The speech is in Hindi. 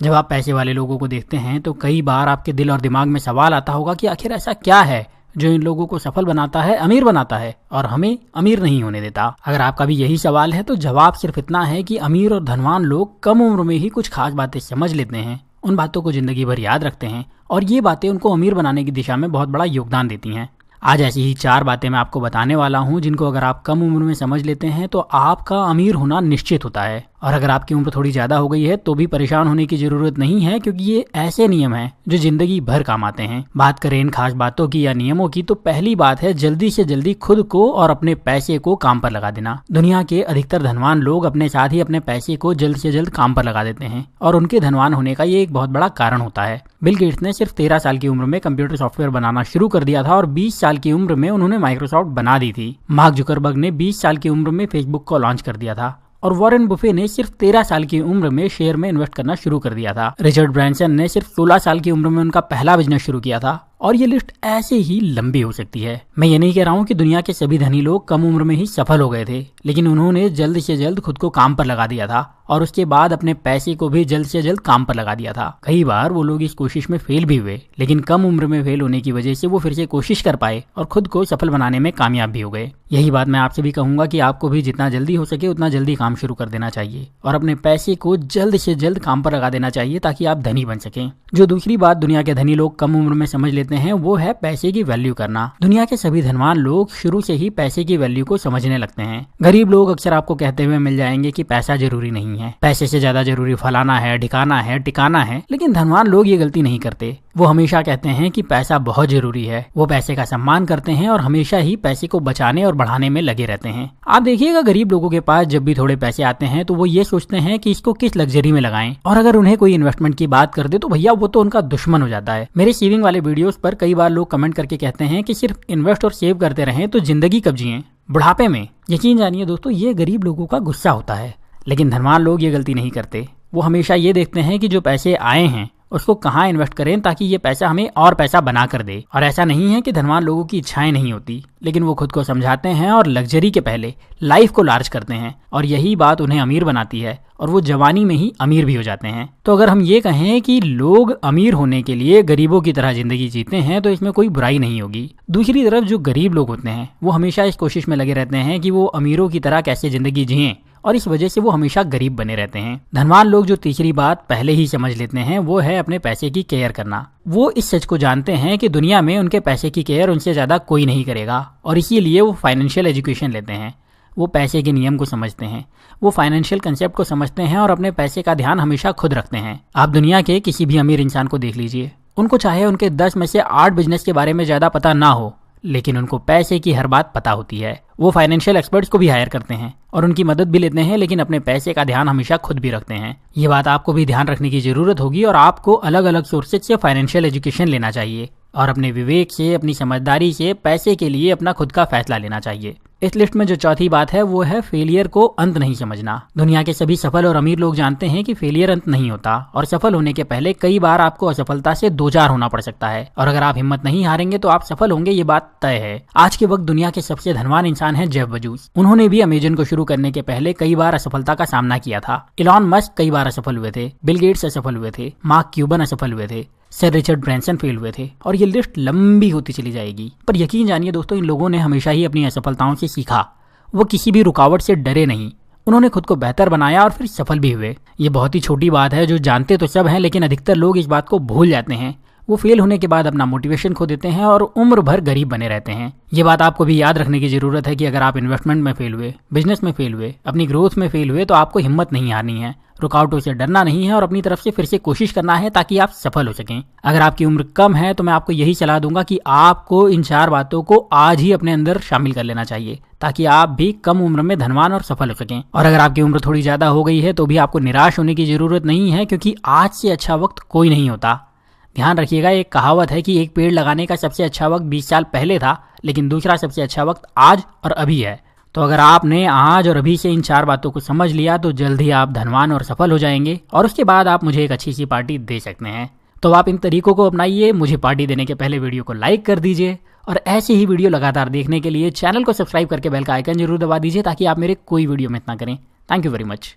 जब आप पैसे वाले लोगों को देखते हैं तो कई बार आपके दिल और दिमाग में सवाल आता होगा कि आखिर ऐसा क्या है जो इन लोगों को सफल बनाता है, अमीर बनाता है और हमें अमीर नहीं होने देता। अगर आपका भी यही सवाल है तो जवाब सिर्फ इतना है कि अमीर और धनवान लोग कम उम्र में ही कुछ खास बातें समझ लेते हैं, उन बातों को जिंदगी भर याद रखते हैं और ये बातें उनको अमीर बनाने की दिशा में बहुत बड़ा योगदान देती हैं। आज ऐसी ही 4 बातें मैं आपको बताने वाला हूं जिनको अगर आप कम उम्र में समझ लेते हैं तो आपका अमीर होना निश्चित होता है। और अगर आपकी उम्र थोड़ी ज्यादा हो गई है तो भी परेशान होने की जरूरत नहीं है, क्योंकि ये ऐसे नियम हैं जो जिंदगी भर काम आते हैं। बात करें इन खास बातों की या नियमों की तो पहली बात है जल्दी से जल्दी खुद को और अपने पैसे को काम पर लगा देना। दुनिया के अधिकतर धनवान लोग अपने साथ ही अपने पैसे को जल्द से जल्द काम पर लगा देते हैं और उनके धनवान होने का ये एक बहुत बड़ा कारण होता है। बिल गेट्स ने सिर्फ 13 साल की उम्र में कंप्यूटर सॉफ्टवेयर बनाना शुरू कर दिया था और 20 साल की उम्र में उन्होंने माइक्रोसॉफ्ट बना दी थी। मार्क जुकरबर्ग ने 20 साल की उम्र में फेसबुक को लॉन्च कर दिया था और वॉरेन बुफे ने सिर्फ 13 साल की उम्र में शेयर में इन्वेस्ट करना शुरू कर दिया था। रिचर्ड ब्रांसन ने सिर्फ 16 साल की उम्र में उनका पहला बिजनेस शुरू किया था और ये लिस्ट ऐसे ही लंबी हो सकती है। मैं ये नहीं कह रहा हूँ कि दुनिया के सभी धनी लोग कम उम्र में ही सफल हो गए थे, लेकिन उन्होंने जल्द से जल्द खुद को काम पर लगा दिया था और उसके बाद अपने पैसे को भी जल्द से जल्द काम पर लगा दिया था। कई बार वो लोग इस कोशिश में फेल भी हुए, लेकिन कम उम्र में फेल होने की वजह से वो फिर से कोशिश कर पाए और खुद को सफल बनाने में कामयाब भी हो गए। यही बात मैं आपसे भी कहूंगा कि आपको भी जितना जल्दी हो सके उतना जल्दी काम शुरू कर देना चाहिए और अपने पैसे को जल्द से जल्द काम पर लगा देना चाहिए ताकि आप धनी बन सकें। जो दूसरी बात दुनिया के धनी लोग कम उम्र में समझ लेते हैं वो है पैसे की वैल्यू करना। दुनिया के सभी धनवान लोग शुरू से ही पैसे की वैल्यू को समझने लगते हैं। गरीब लोग अक्सर आपको कहते हुए मिल जाएंगे कि पैसा जरूरी नहीं है, पैसे से ज्यादा जरूरी फलाना है, ढिकाना है, टिकाना है। लेकिन धनवान लोग ये गलती नहीं करते। वो हमेशा कहते हैं कि पैसा बहुत जरूरी है। वो पैसे का सम्मान करते हैं और हमेशा ही पैसे को बचाने और बढ़ाने में लगे रहते हैं। आप देखिएगा गरीब लोगों के पास जब भी थोड़े पैसे आते हैं तो वो ये सोचते हैं कि इसको किस लग्जरी में लगाएं, और अगर उन्हें कोई इन्वेस्टमेंट की बात कर दे तो भैया वो तो उनका दुश्मन हो जाता है। मेरे सेविंग वाले वीडियोस पर कई बार लोग कमेंट करके कहते हैं कि सिर्फ इन्वेस्ट और सेव करते रहें तो जिंदगी कब जिएं, बुढ़ापे में। यकीन जानिए दोस्तों, ये गरीब लोगों का गुस्सा होता है, लेकिन धनवान लोग ये गलती नहीं करते। वो हमेशा ये देखते हैं कि जो पैसे आए हैं उसको कहाँ इन्वेस्ट करें ताकि ये पैसा हमें और पैसा बना कर दे। और ऐसा नहीं है कि धनवान लोगों की इच्छाएं नहीं होती, लेकिन वो खुद को समझाते हैं और लग्जरी के पहले लाइफ को लार्ज करते हैं और यही बात उन्हें अमीर बनाती है और वो जवानी में ही अमीर भी हो जाते हैं। तो अगर हम ये कहें कि लोग अमीर होने के लिए गरीबों की तरह जिंदगी जीते हैं तो इसमें कोई बुराई नहीं होगी। दूसरी तरफ जो गरीब लोग होते हैं वो हमेशा इस कोशिश में लगे रहते हैं कि वो अमीरों की तरह कैसे जिंदगी जिएं और इस वजह से वो हमेशा गरीब बने रहते हैं। धनवान लोग जो तीसरी बात पहले ही समझ लेते हैं वो है अपने पैसे की केयर करना। वो इस सच को जानते हैं कि दुनिया में उनके पैसे की केयर उनसे ज्यादा कोई नहीं करेगा और इसीलिए वो फाइनेंशियल एजुकेशन लेते हैं। वो पैसे के नियम को समझते हैं, वो फाइनेंशियल कंसेप्ट को समझते हैं और अपने पैसे का ध्यान हमेशा खुद रखते हैं। आप दुनिया के किसी भी अमीर इंसान को देख लीजिए, उनको चाहे उनके 10 में से 8 बिजनेस के बारे में ज्यादा पता ना हो, लेकिन उनको पैसे की हर बात पता होती है। वो फाइनेंशियल एक्सपर्ट्स को भी हायर करते हैं और उनकी मदद भी लेते हैं, लेकिन अपने पैसे का ध्यान हमेशा खुद भी रखते हैं। ये बात आपको भी ध्यान रखने की जरूरत होगी और आपको अलग अलग सोर्सेज से फाइनेंशियल एजुकेशन लेना चाहिए और अपने विवेक से, अपनी समझदारी से पैसे के लिए अपना खुद का फैसला लेना चाहिए। इस लिस्ट में जो चौथी बात है वो है फेलियर को अंत नहीं समझना। दुनिया के सभी सफल और अमीर लोग जानते हैं कि फेलियर अंत नहीं होता और सफल होने के पहले कई बार आपको असफलता से 2 चार होना पड़ सकता है और अगर आप हिम्मत नहीं हारेंगे तो आप सफल होंगे, ये बात तय है। आज के वक्त दुनिया के सबसे धनवान इंसान है जेफ बेजोस। उन्होंने भी अमेज़न को शुरू करने के पहले कई बार असफलता का सामना किया था। इलॉन मस्क कई बार असफल हुए थे, बिल गेट्स असफल हुए थे, मार्क क्यूबन असफल हुए थे, सर रिचर्ड ब्रांसन फेल हुए थे और ये लिस्ट लंबी होती चली जाएगी। पर यकीन जानिए दोस्तों, इन लोगों ने हमेशा ही अपनी असफलताओं से सीखा। वो किसी भी रुकावट से डरे नहीं, उन्होंने खुद को बेहतर बनाया और फिर सफल भी हुए। ये बहुत ही छोटी बात है जो जानते तो सब हैं, लेकिन अधिकतर लोग इस बात को भूल जाते हैं। वो फेल होने के बाद अपना मोटिवेशन खो देते हैं और उम्र भर गरीब बने रहते हैं। ये बात आपको भी याद रखने की जरूरत है कि अगर आप इन्वेस्टमेंट में फेल हुए, बिजनेस में फेल हुए, अपनी ग्रोथ में फेल हुए तो आपको हिम्मत नहीं हारनी है, रुकावटों से डरना नहीं है और अपनी तरफ से फिर से कोशिश करना है ताकि आप सफल हो सकें। अगर आपकी उम्र कम है तो मैं आपको यही सलाह दूंगा कि आपको इन 4 बातों को आज ही अपने अंदर शामिल कर लेना चाहिए ताकि आप भी कम उम्र में धनवान और सफल हो सकें। और अगर आपकी उम्र थोड़ी ज्यादा हो गई है तो भी आपको निराश होने की जरूरत नहीं है, क्योंकि आज से अच्छा वक्त कोई नहीं होता। ध्यान रखिएगा, एक कहावत है कि एक पेड़ लगाने का सबसे अच्छा वक्त 20 साल पहले था, लेकिन दूसरा सबसे अच्छा वक्त आज और अभी है। तो अगर आपने आज और अभी से इन 4 बातों को समझ लिया तो जल्द ही आप धनवान और सफल हो जाएंगे और उसके बाद आप मुझे एक अच्छी सी पार्टी दे सकते हैं। तो आप इन तरीकों को अपनाइए। मुझे पार्टी देने के पहले वीडियो को लाइक कर दीजिए और ऐसे ही वीडियो लगातार देखने के लिए चैनल को सब्सक्राइब करके बेल का आइकन जरूर दबा दीजिए ताकि आप मेरे कोई वीडियो मिस ना करें। Thank you very much.